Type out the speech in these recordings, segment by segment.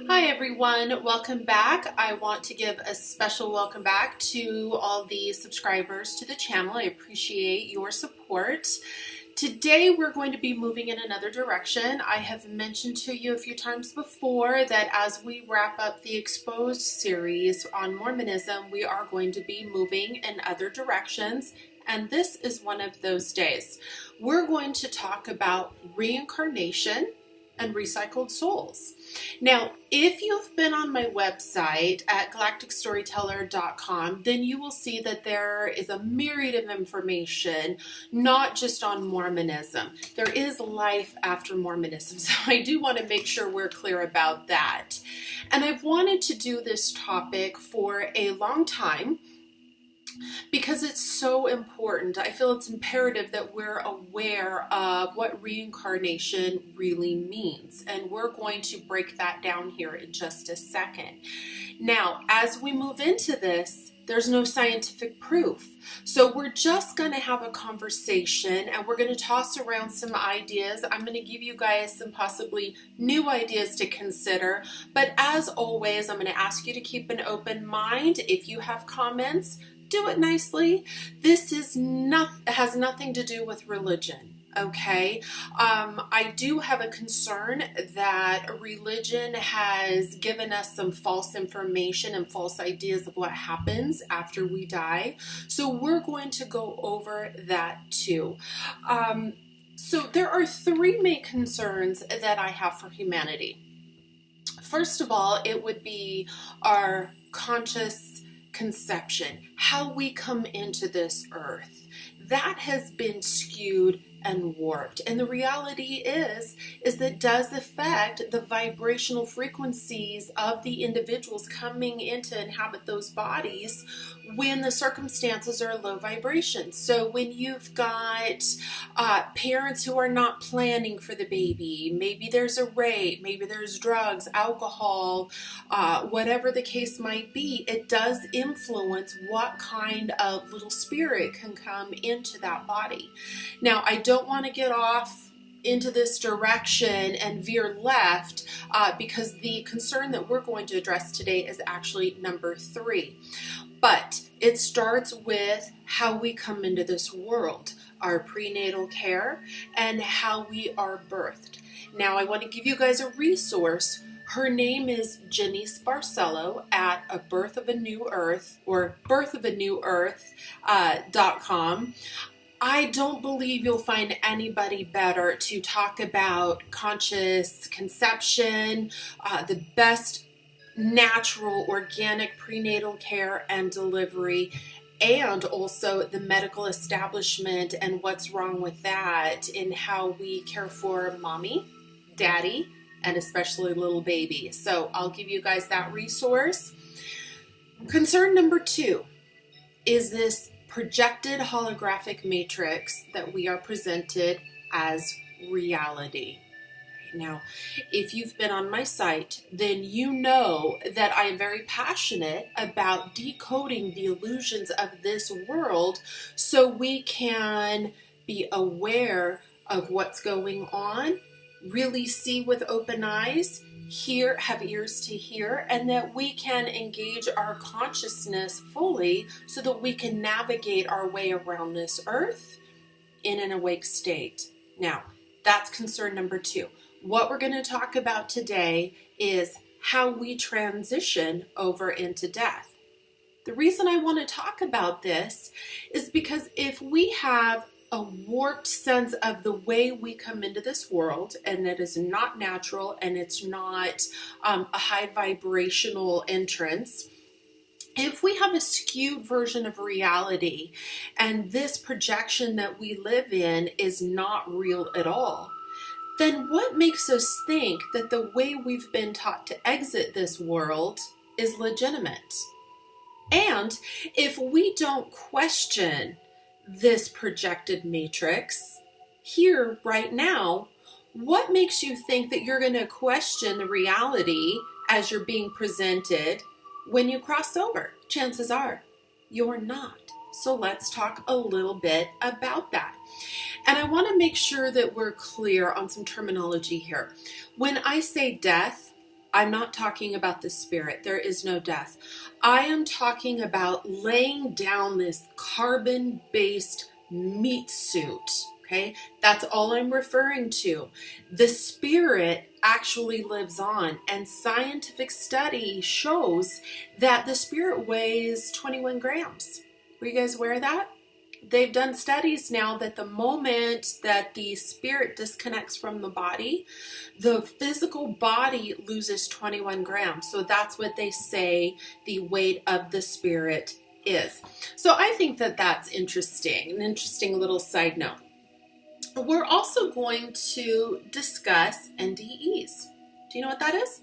Hi everyone, welcome back. I want to give a special welcome back to all the subscribers to the channel. I appreciate your support. Today we're going to be moving in another direction. I have mentioned to you a few times before that as we wrap up the Exposed series on Mormonism, we are going to be moving in other directions, and this is one of those days. We're going to talk about reincarnation and recycled souls. Now, if you've been on my website at galacticstoryteller.com, then you will see that there is a myriad of information, not just on Mormonism. There is life after Mormonism, so I do want to make sure we're clear about that. And I've wanted to do this topic for a long time, because it's so important. I feel it's imperative that we're aware of what reincarnation really means. And we're going to break that down here in just a second. Now, as we move into this, there's no scientific proof. So we're just going to have a conversation and we're going to toss around some ideas. I'm going to give you guys some possibly new ideas to consider. But as always, I'm going to ask you to keep an open mind. If you have comments, do it nicely. This is has nothing to do with religion, okay? I do have a concern that religion has given us some false information and false ideas of what happens after we die. So we're going to go over that too. So there are three main concerns that I have for humanity. First of all, it would be our conscious conception, how we come into this earth. That has been skewed and warped. And the reality is that does affect the vibrational frequencies of the individuals coming in to inhabit those bodies when the circumstances are low vibration. So when you've got parents who are not planning for the baby, maybe there's a rape, maybe there's drugs, alcohol, whatever the case might be, it does influence what kind of little spirit can come into that body. Now, I don't want to get off into this direction and veer left because the concern that we're going to address today is actually number 3. But it starts with how we come into this world, our prenatal care, and how we are birthed. Now, I want to give you guys a resource. Her name is Janice Barcelo at A Birth of a New Earth, or birthofenewearth.com. I don't believe you'll find anybody better to talk about conscious conception, the best natural, organic prenatal care and delivery, and also the medical establishment and what's wrong with that in how we care for mommy, daddy, and especially little baby. So I'll give you guys that resource. Concern number 2 is this projected holographic matrix that we are presented as reality. Now, if you've been on my site, then you know that I am very passionate about decoding the illusions of this world so we can be aware of what's going on, really see with open eyes, hear, have ears to hear, and that we can engage our consciousness fully so that we can navigate our way around this earth in an awake state. Now, that's concern number 2. What we're going to talk about today is how we transition over into death. The reason I want to talk about this is because if we have a warped sense of the way we come into this world, and it is not natural and it's not a high vibrational entrance, if we have a skewed version of reality and this projection that we live in is not real at all, then what makes us think that the way we've been taught to exit this world is legitimate? And if we don't question this projected matrix here right now, what makes you think that you're going to question the reality as you're being presented when you cross over? Chances are you're not. So let's talk a little bit about that. And I want to make sure that we're clear on some terminology here. When I say death, I'm not talking about the spirit. There is no death. I am talking about laying down this carbon-based meat suit. Okay, that's all I'm referring to. The spirit actually lives on, and scientific study shows that the spirit weighs 21 grams. Were you guys aware of that? They've done studies now that the moment that the spirit disconnects from the body, the physical body loses 21 grams. So that's what they say the weight of the spirit is. So I think that that's interesting, an interesting little side note. We're also going to discuss NDEs. Do you know what that is?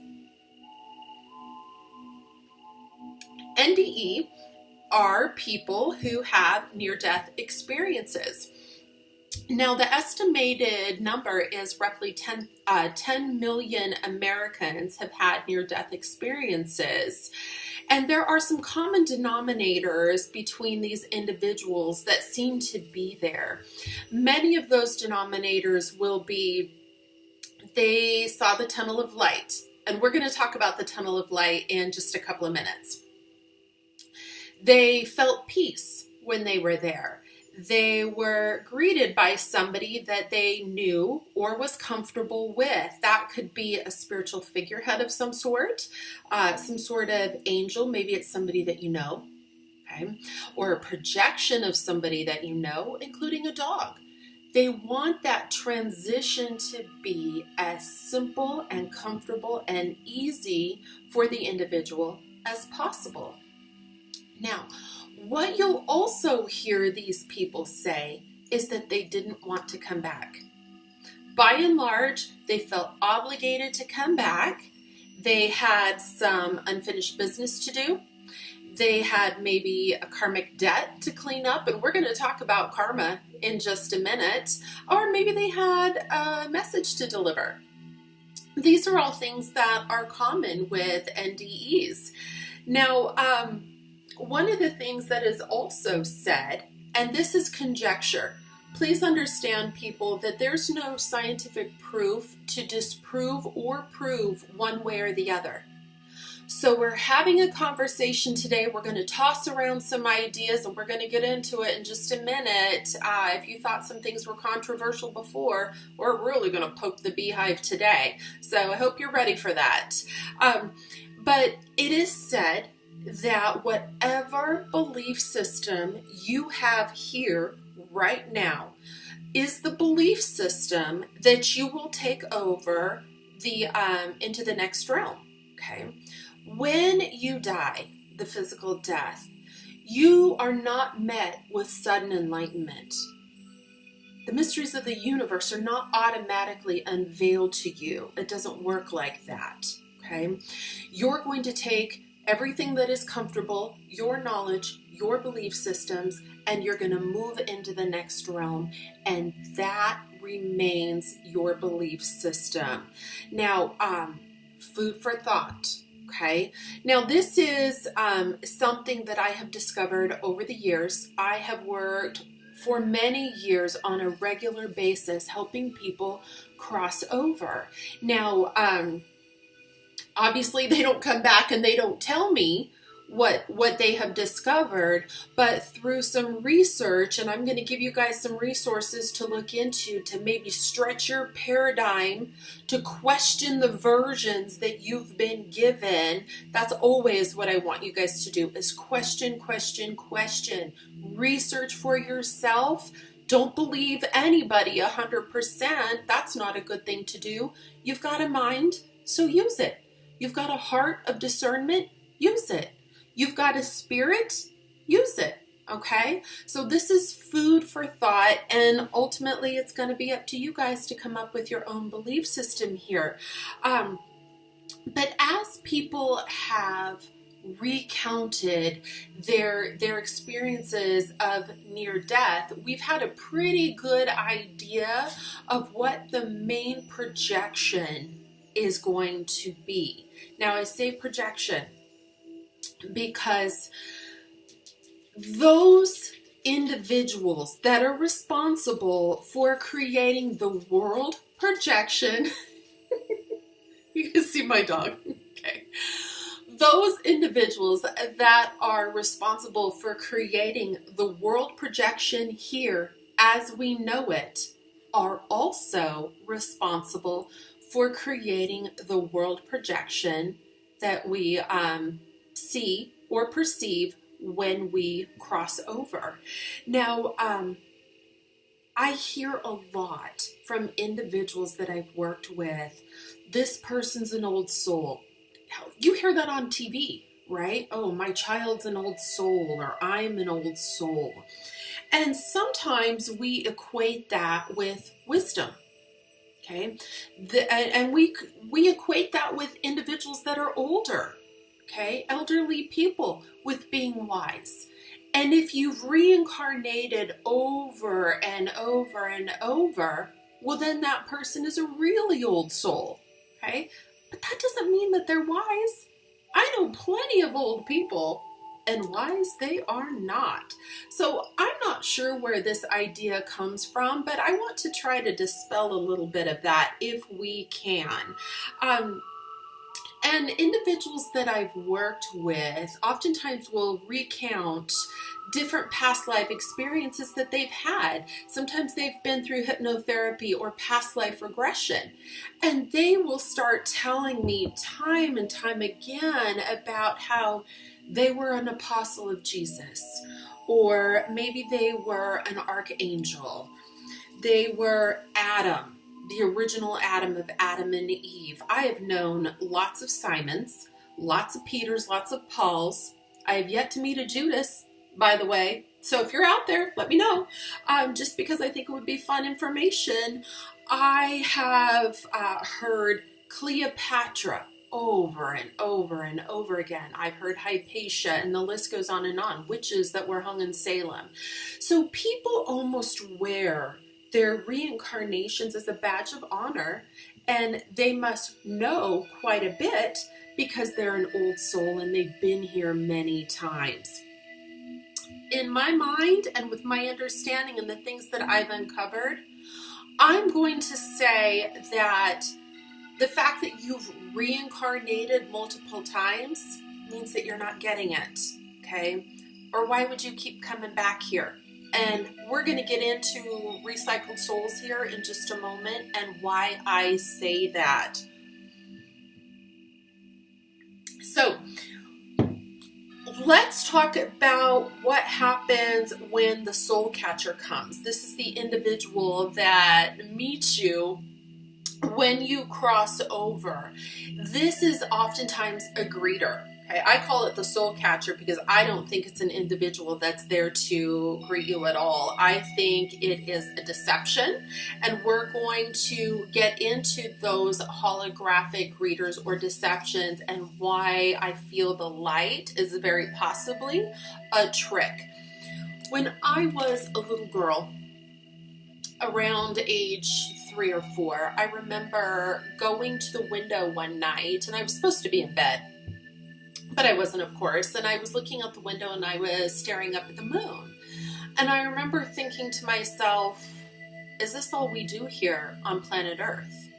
NDE are people who have near-death experiences. Now, the estimated number is roughly 10 million Americans have had near-death experiences. And there are some common denominators between these individuals that seem to be there. Many of those denominators will be, they saw the tunnel of light. And we're going to talk about the tunnel of light in just a couple of minutes. They felt peace when they were there. They were greeted by somebody that they knew or was comfortable with. That could be a spiritual figurehead of some sort of angel. Maybe it's somebody that you know, okay? Or a projection of somebody that you know, including a dog. They want that transition to be as simple and comfortable and easy for the individual as possible. Now, what you'll also hear these people say is that they didn't want to come back. By and large, they felt obligated to come back. They had some unfinished business to do. They had maybe a karmic debt to clean up, and we're going to talk about karma in just a minute. Or maybe they had a message to deliver. These are all things that are common with NDEs. Now, one of the things that is also said, and this is conjecture, please understand, people, that there's no scientific proof to disprove or prove one way or the other. So we're having a conversation today. We're going to toss around some ideas, and we're going to get into it in just a minute. If you thought some things were controversial before, we're really going to poke the beehive today. So I hope you're ready for that. But it is said that whatever belief system you have here right now is the belief system that you will take over the into the next realm. Okay, when you die, the physical death, you are not met with sudden enlightenment. The mysteries of the universe are not automatically unveiled to you. It doesn't work like that. Okay, you're going to take everything that is comfortable, your knowledge, your belief systems, and you're going to move into the next realm, and that remains your belief system. Now, food for thought, okay? Now, this is something that I have discovered over the years. I have worked for many years on a regular basis helping people cross over. Now, obviously, they don't come back and they don't tell me what they have discovered, but through some research, and I'm going to give you guys some resources to look into to maybe stretch your paradigm, to question the versions that you've been given. That's always what I want you guys to do, is question, question, question. Research for yourself. Don't believe anybody 100%. That's not a good thing to do. You've got a mind, so use it. You've got a heart of discernment, use it. You've got a spirit, use it, okay? So this is food for thought, and ultimately it's going to be up to you guys to come up with your own belief system here. But as people have recounted their experiences of near death, we've had a pretty good idea of what the main projection is going to be. Now, I say projection because those individuals that are responsible for creating the world projection, you can see my dog. those individuals that are responsible for creating the world projection here as we know it are also responsible for creating the world projection that we see or perceive when we cross over. Now, I hear a lot from individuals that I've worked with, this person's an old soul. You hear that on TV, right? Oh, my child's an old soul, or I'm an old soul. And sometimes we equate that with wisdom, okay? And we equate that with individuals that are older, okay? Elderly people with being wise. And if you've reincarnated over and over and over, well, then that person is a really old soul, okay? But that doesn't mean that they're wise. I know plenty of old people, and wise they are not. So I'm not sure where this idea comes from, but I want to try to dispel a little bit of that if we can. And individuals that I've worked with oftentimes will recount different past life experiences that they've had. Sometimes they've been through hypnotherapy or past life regression. And they will start telling me time and time again about how they were an apostle of Jesus, or maybe they were an archangel. They were Adam, the original Adam of Adam and Eve. I have known lots of Simons, lots of Peters, lots of Pauls. I have yet to meet a Judas, by the way. So if you're out there, let me know. Just because I think it would be fun information. I have heard Cleopatra over and over and over again. I've heard Hypatia, and the list goes on and on. Witches that were hung in Salem. So people almost wear their reincarnations as a badge of honor, and they must know quite a bit because they're an old soul and they've been here many times. In my mind and with my understanding and the things that I've uncovered, I'm going to say that the fact that you've reincarnated multiple times means that you're not getting it, okay? Or why would you keep coming back here? And we're going to get into recycled souls here in just a moment and why I say that. So let's talk about what happens when the soul catcher comes. This is the individual that meets you when you cross over. This is oftentimes a greeter. Okay, I call it the soul catcher because I don't think it's an individual that's there to greet you at all. I think it is a deception, and we're going to get into those holographic greeters or deceptions and why I feel the light is very possibly a trick. When I was a little girl, around age 3 or 4, I remember going to the window one night, and I was supposed to be in bed. But I wasn't, of course, and I was looking out the window and I was staring up at the moon. And I remember thinking to myself, is this all we do here on planet Earth?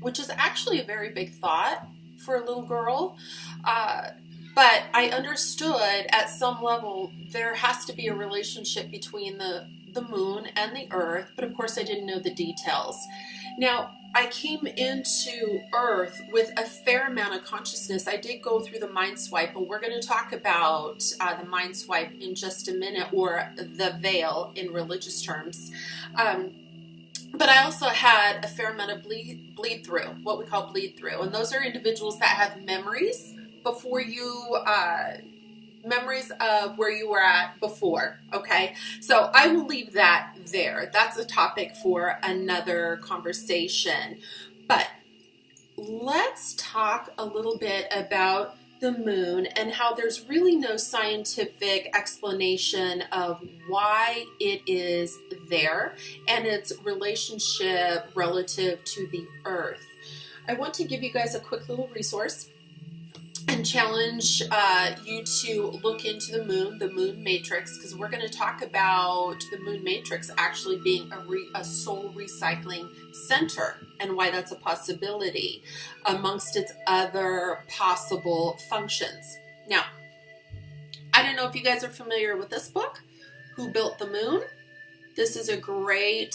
Which is actually a very big thought for a little girl. But I understood at some level there has to be a relationship between the moon and the Earth, but of course I didn't know the details. Now, I came into Earth with a fair amount of consciousness. I did go through the mind swipe, and we're going to talk about the mind swipe in just a minute, or the veil in religious terms. But I also had a fair amount of bleed through, what we call bleed through. And those are individuals that have memories before you, memories of where you were at before, okay? So I will leave that there. That's a topic for another conversation. But let's talk a little bit about the moon and how there's really no scientific explanation of why it is there and its relationship relative to the Earth. I want to give you guys a quick little resource. And and challenge you to look into the moon matrix, because we're going to talk about the moon matrix actually being a soul recycling center and why that's a possibility amongst its other possible functions. Now, I don't know if you guys are familiar with this book, Who Built the Moon? This is a great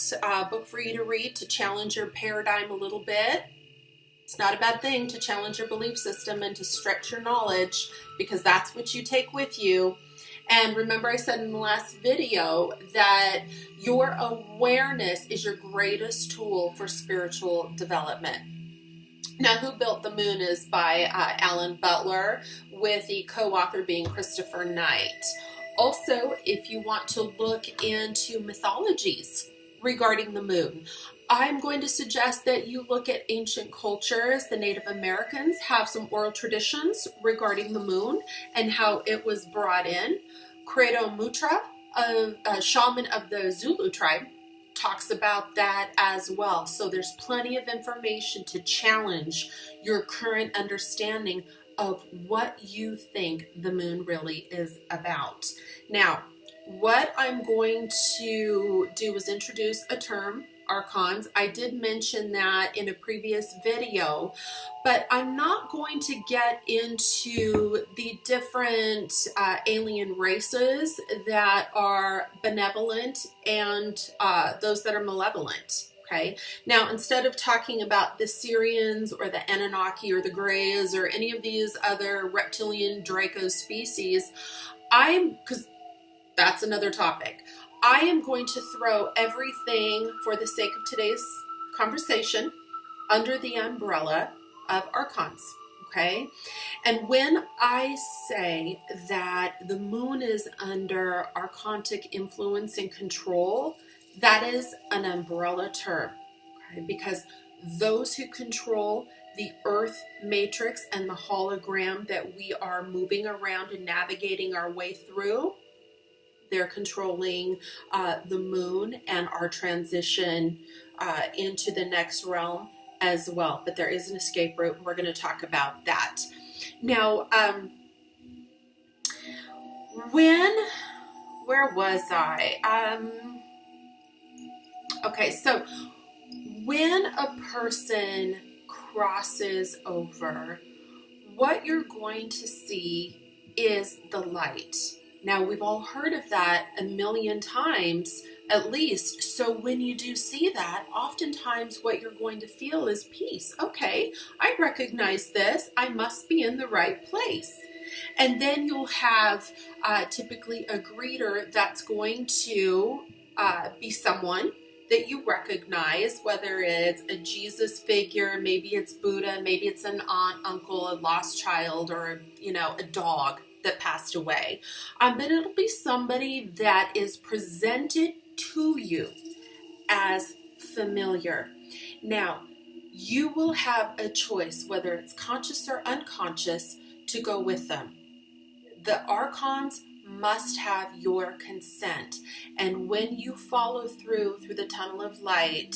book for you to read to challenge your paradigm a little bit. It's not a bad thing to challenge your belief system and to stretch your knowledge, because that's what you take with you. And remember, I said in the last video that your awareness is your greatest tool for spiritual development. Now, Who Built the Moon is by Alan Butler, with the co-author being Christopher Knight. Also, if you want to look into mythologies regarding the moon, I'm going to suggest that you look at ancient cultures. The Native Americans have some oral traditions regarding the moon and how it was brought in. Credo Mutwa, a shaman of the Zulu tribe, talks about that as well. So there's plenty of information to challenge your current understanding of what you think the moon really is about. Now, what I'm going to do is introduce a term, archons. I did mention that in a previous video, but I'm not going to get into the different alien races that are benevolent and those that are malevolent. Okay. Now, instead of talking about the Syrians or the Anunnaki or the Greys or any of these other reptilian Draco species, because that's another topic, I am going to throw everything, for the sake of today's conversation, under the umbrella of archons. Okay. And when I say that the moon is under archontic influence and control, that is an umbrella term, okay? Because those who control the earth matrix and the hologram that we are moving around and navigating our way through, they're controlling the moon and our transition into the next realm as well. But there is an escape route, and we're going to talk about that. Now, where was I? Okay, so when a person crosses over, what you're going to see is the light. Now, we've all heard of that a million times, at least. So when you do see that, oftentimes what you're going to feel is peace. Okay, I recognize this. I must be in the right place. And then you'll have typically a greeter that's going to be someone that you recognize, whether it's a Jesus figure, maybe it's Buddha, maybe it's an aunt, uncle, a lost child, or, a dog that passed away. But it'll be somebody that is presented to you as familiar. Now, you will have a choice, whether it's conscious or unconscious, to go with them. The archons must have your consent. And when you follow through the tunnel of light,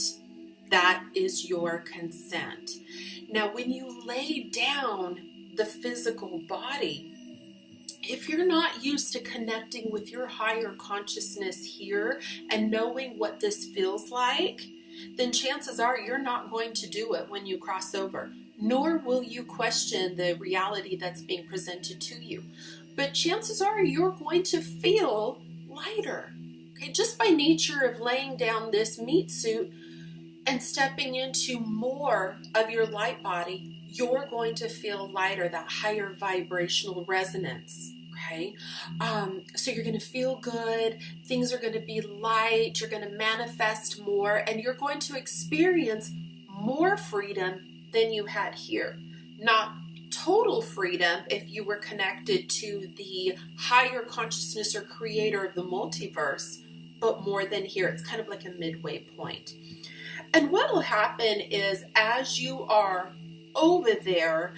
that is your consent. Now, when you lay down the physical body, if you're not used to connecting with your higher consciousness here and knowing what this feels like, then chances are you're not going to do it when you cross over, nor will you question the reality that's being presented to you. But chances are you're going to feel lighter, okay? Just by nature of laying down this meat suit and stepping into more of your light body, you're going to feel lighter, that higher vibrational resonance, okay? So you're going to feel good, things are going to be light, you're going to manifest more, and you're going to experience more freedom than you had here. Not total freedom if you were connected to the higher consciousness or creator of the multiverse, but more than here. It's kind of like a midway point. And what will happen is, as you are over there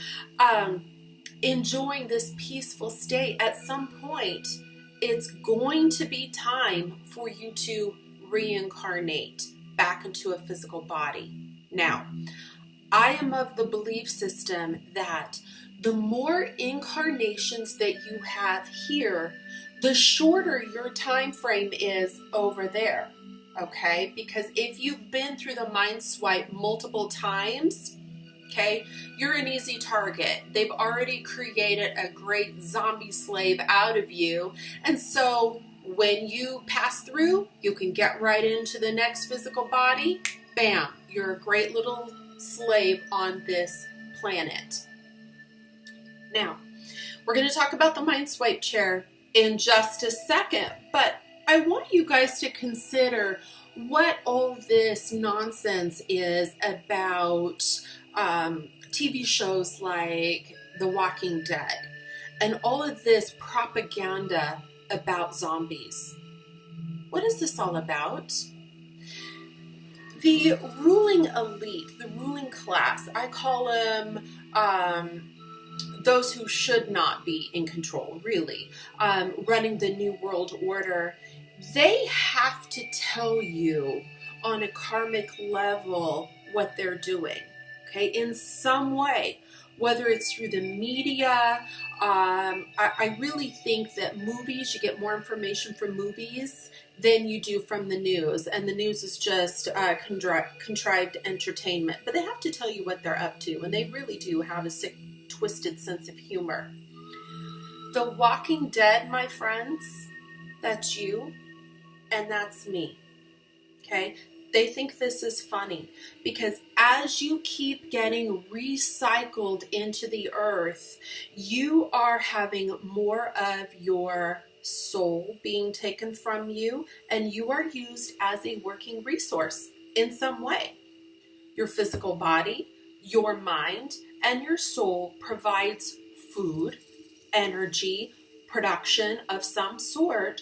enjoying this peaceful state, at some point it's going to be time for you to reincarnate back into a physical body. Now, I am of the belief system that the more incarnations that you have here, the shorter your time frame is over there. Okay? Because if you've been through the mind swipe multiple times, okay, you're an easy target. They've already created a great zombie slave out of you. And so when you pass through, you can get right into the next physical body. Bam, you're a great little slave on this planet. Now, we're going to talk about the mind swipe chair in just a second, but I want you guys to consider what all this nonsense is about TV shows like The Walking Dead and all of this propaganda about zombies. What is this all about? The ruling elite, the ruling class, I call them those who should not be in control, really, running the New World Order. They have to tell you on a karmic level what they're doing, okay, in some way, whether it's through the media. I really think that movies, you get more information from movies than you do from the news, and the news is just contrived entertainment. But they have to tell you what they're up to, and they really do have a sick, twisted sense of humor. The Walking Dead, my friends, that's you, and that's me, okay? They think this is funny because as you keep getting recycled into the earth, you are having more of your soul being taken from you, and you are used as a working resource in some way. Your physical body, your mind, and your soul provides food, energy, production of some sort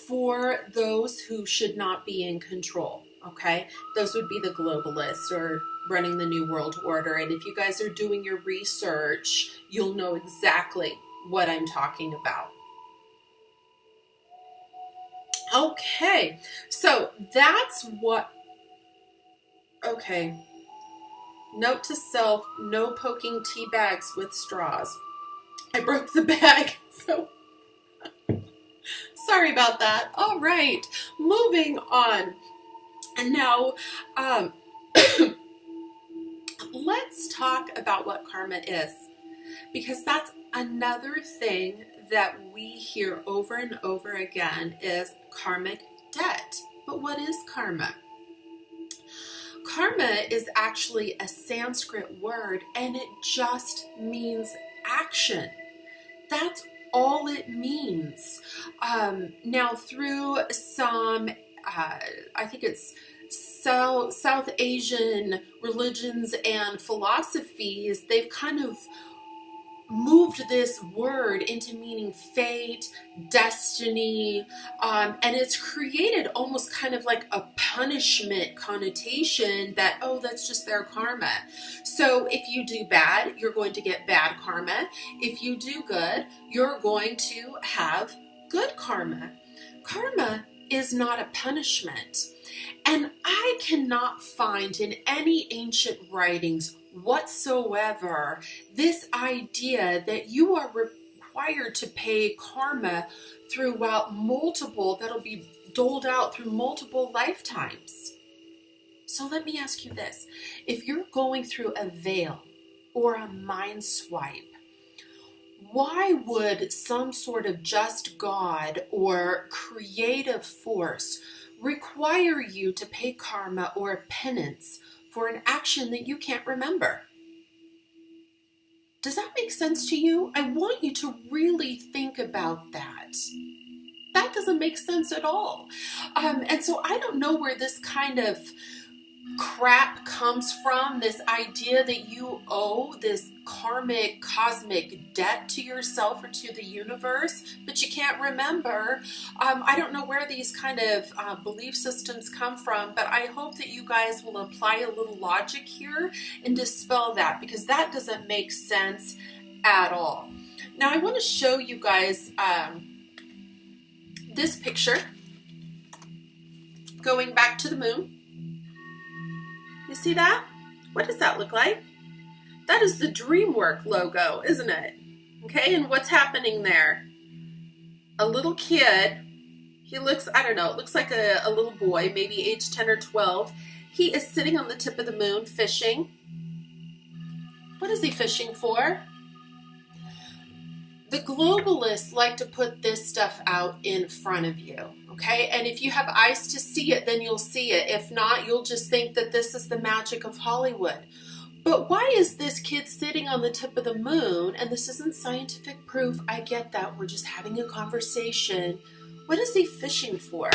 for those who should not be in control. Okay, those would be the globalists or running the New World Order. And if you guys are doing your research, you'll know exactly what I'm talking about. Okay, so that's what, okay. Note to self, no poking tea bags with straws. I broke the bag, so sorry about that. All right, moving on. And now, let's talk about what karma is, because that's another thing that we hear over and over again is karmic debt. But what is karma? Karma is actually a Sanskrit word, and it just means action. That's all it means. Now, through some I think it's South Asian religions and philosophies, they've kind of moved this word into meaning fate, destiny, and it's created almost kind of like a punishment connotation that, oh, that's just their karma. So if you do bad, you're going to get bad karma. If you do good, you're going to have good karma. Karma is not a punishment. And I cannot find in any ancient writings whatsoever this idea that you are required to pay karma throughout multiple, that'll be doled out through multiple lifetimes. So let me ask you this. If you're going through a veil or a mind swipe, why would some sort of just God or creative force require you to pay karma or penance for an action that you can't remember? Does that make sense to you? I want you to really think about that. That doesn't make sense at all. And so I don't know where this kind of crap comes from, this idea that you owe this karmic, cosmic debt to yourself or to the universe, but you can't remember. I don't know where these kind of belief systems come from, but I hope that you guys will apply a little logic here and dispel that, because that doesn't make sense at all. Now I want to show you guys this picture going back to the moon. You see that? What does that look like? That is the DreamWork logo, isn't it? Okay, and what's happening there? A little kid, he looks, I don't know, it looks like a little boy, maybe age 10 or 12. He is sitting on the tip of the moon fishing. What is he fishing for? The globalists like to put this stuff out in front of you, okay? And if you have eyes to see it, then you'll see it. If not, you'll just think that this is the magic of Hollywood. But why is this kid sitting on the tip of the moon? And this isn't scientific proof. I get that. We're just having a conversation. What is he fishing for?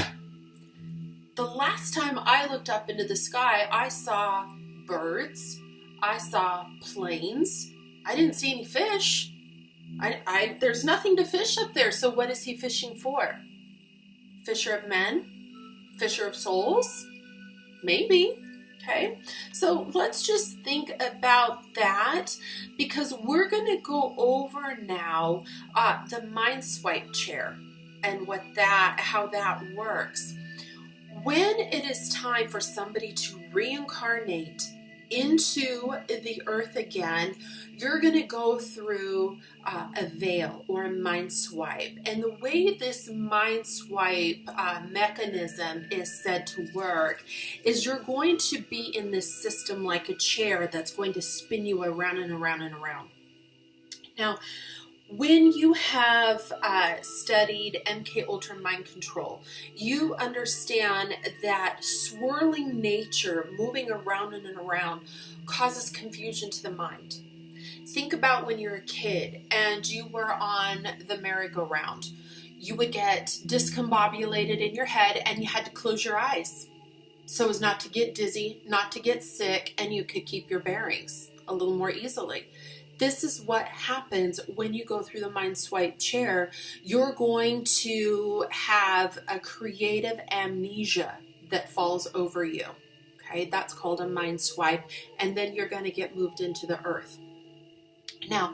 The last time I looked up into the sky, I saw birds. I saw planes. I didn't see any fish. There's nothing to fish up there. So what is he fishing for? Fisher of men? Fisher of souls? Maybe. Okay. So let's just think about that, because we're going to go over now the mind swipe chair and how that works. When it is time for somebody to reincarnate into the earth again, you're going to go through a veil or a mind swipe. And the way this mind swipe mechanism is said to work is you're going to be in this system like a chair that's going to spin you around and around and around. Now, when you have studied MK Ultra mind control, you understand that swirling nature, moving around and around, causes confusion to the mind. Think about when you're a kid and you were on the merry-go-round. You would get discombobulated in your head and you had to close your eyes so as not to get dizzy, not to get sick, and you could keep your bearings a little more easily. This is what happens when you go through the mind swipe chair. You're going to have a creative amnesia that falls over you. Okay, that's called a mind swipe, and then you're going to get moved into the earth. Now,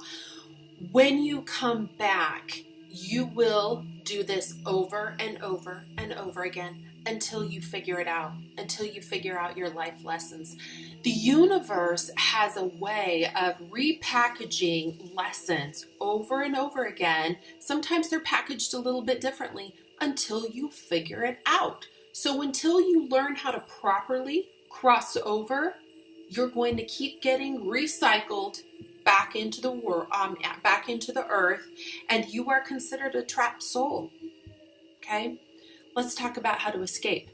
when you come back, you will do this over and over and over again until you figure it out, until you figure out your life lessons. The universe has a way of repackaging lessons over and over again. Sometimes they're packaged a little bit differently until you figure it out. So until you learn how to properly cross over, you're going to keep getting recycled back into the world, back into the earth, and you are considered a trapped soul. Okay? Let's talk about how to escape.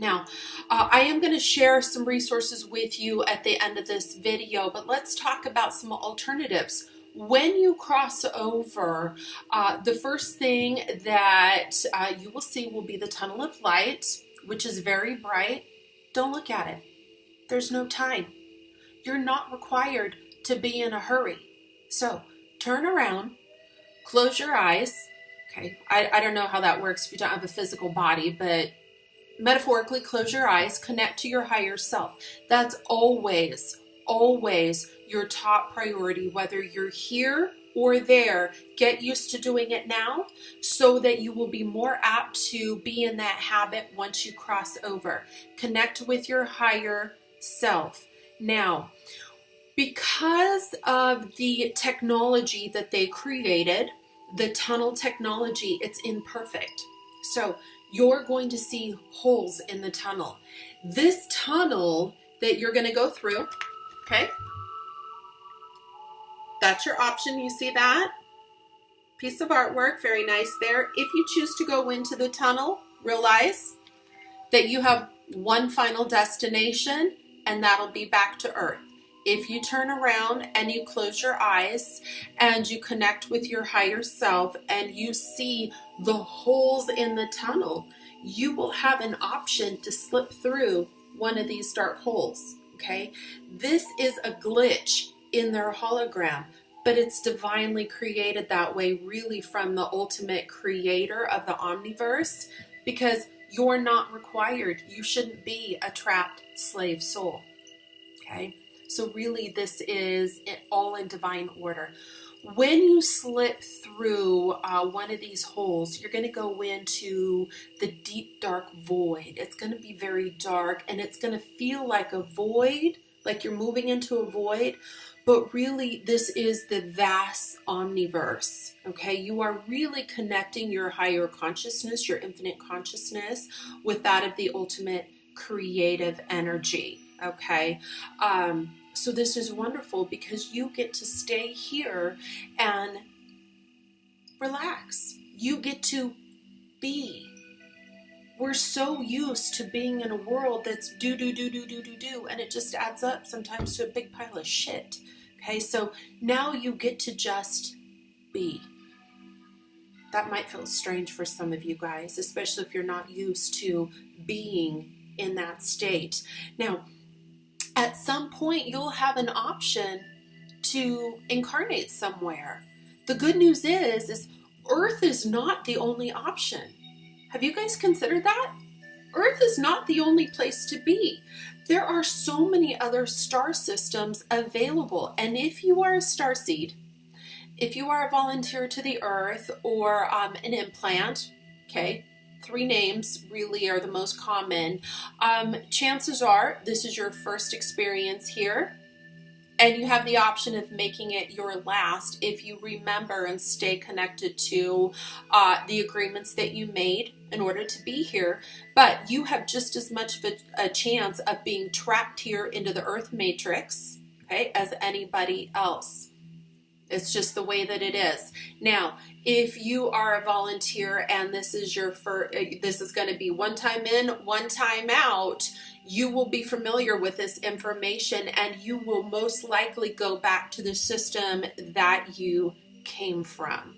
Now, I am going to share some resources with you at the end of this video, but let's talk about some alternatives. When you cross over, the first thing that you will see will be the tunnel of light, which is very bright. Don't look at it. There's no time. You're not required to be in a hurry. So turn around, close your eyes. Okay, I don't know how that works if you don't have a physical body, but metaphorically close your eyes, connect to your higher self. That's always your top priority, whether you're here or there. Get used to doing it now so that you will be more apt to be in that habit once you cross over. Connect with your higher self. Now, because of the technology that they created, the tunnel technology, it's imperfect. So you're going to see holes in the tunnel. This tunnel that you're going to go through, okay? That's your option. You see that? Piece of artwork, very nice there. If you choose to go into the tunnel, realize that you have one final destination, and that'll be back to Earth. If you turn around and you close your eyes and you connect with your higher self and you see the holes in the tunnel, you will have an option to slip through one of these dark holes, okay? This is a glitch in their hologram, but it's divinely created that way, really from the ultimate creator of the omniverse, because you're not required. You shouldn't be a trapped slave soul, okay? So really, this is all in divine order. When you slip through one of these holes, you're going to go into the deep, dark void. It's going to be very dark, and it's going to feel like a void, like you're moving into a void, but really this is the vast omniverse, okay? You are really connecting your higher consciousness, your infinite consciousness, with that of the ultimate creative energy, okay? So this is wonderful because you get to stay here and relax. You get to be. We're so used to being in a world that's do, and it just adds up sometimes to a big pile of shit. Okay, so now you get to just be. That might feel strange for some of you guys, especially if you're not used to being in that state. Now, at some point, you'll have an option to incarnate somewhere. The good news is Earth is not the only option. Have you guys considered that? Earth is not the only place to be. There are so many other star systems available. And if you are a starseed, if you are a volunteer to the Earth or an implant, okay, 3 names really are the most common. Chances are this is your first experience here. And you have the option of making it your last if you remember and stay connected to the agreements that you made in order to be here. But you have just as much of a chance of being trapped here into the Earth matrix, okay, as anybody else. It's just the way that it is. Now, if you are a volunteer and this is your this is going to be one time in, one time out, you will be familiar with this information and you will most likely go back to the system that you came from.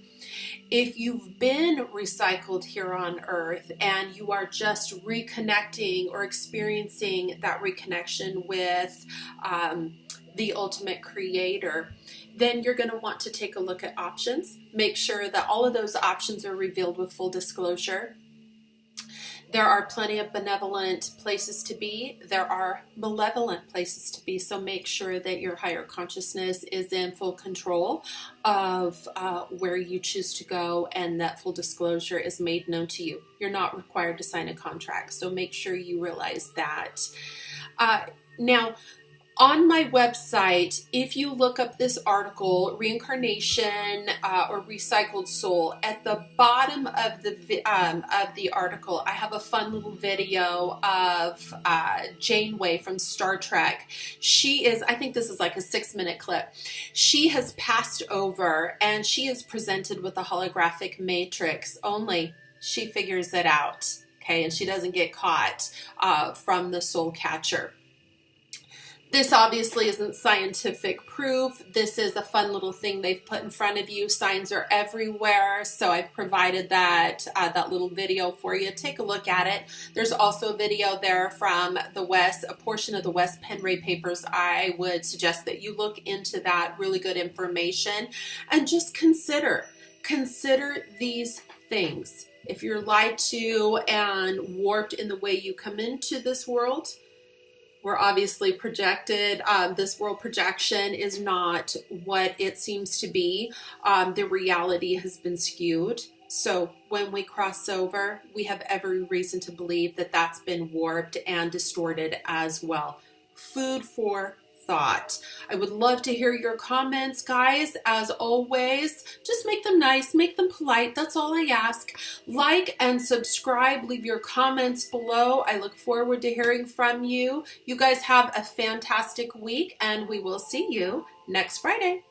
If you've been recycled here on Earth and you are just reconnecting or experiencing that reconnection with the ultimate creator, then you're going to want to take a look at options. Make sure that all of those options are revealed with full disclosure. There are plenty of benevolent places to be. There are malevolent places to be. So make sure that your higher consciousness is in full control of where you choose to go and that full disclosure is made known to you. You're not required to sign a contract. So make sure you realize that. Now, on my website, if you look up this article, Reincarnation or Recycled Soul, at the bottom of the article, I have a fun little video of Janeway from Star Trek. She is, I think this is like a 6-minute clip. She has passed over and she is presented with a holographic matrix, only she figures it out, okay, and she doesn't get caught from the soul catcher. This obviously isn't scientific proof. This is a fun little thing they've put in front of you. Signs are everywhere, so I've provided that little video for you. Take a look at it. There's also a video there from the West, a portion of the West Penre papers. I would suggest that you look into that. Really good information. And just consider these things. If you're lied to and warped in the way you come into this world, we're obviously projected. This world projection is not what it seems to be. The reality has been skewed. So when we cross over, we have every reason to believe that that's been warped and distorted as well. Food for thought. I would love to hear your comments, guys. As always, just make them nice, make them polite. That's all I ask. Like and subscribe. Leave your comments below. I look forward to hearing from you. You guys have a fantastic week, and we will see you next Friday.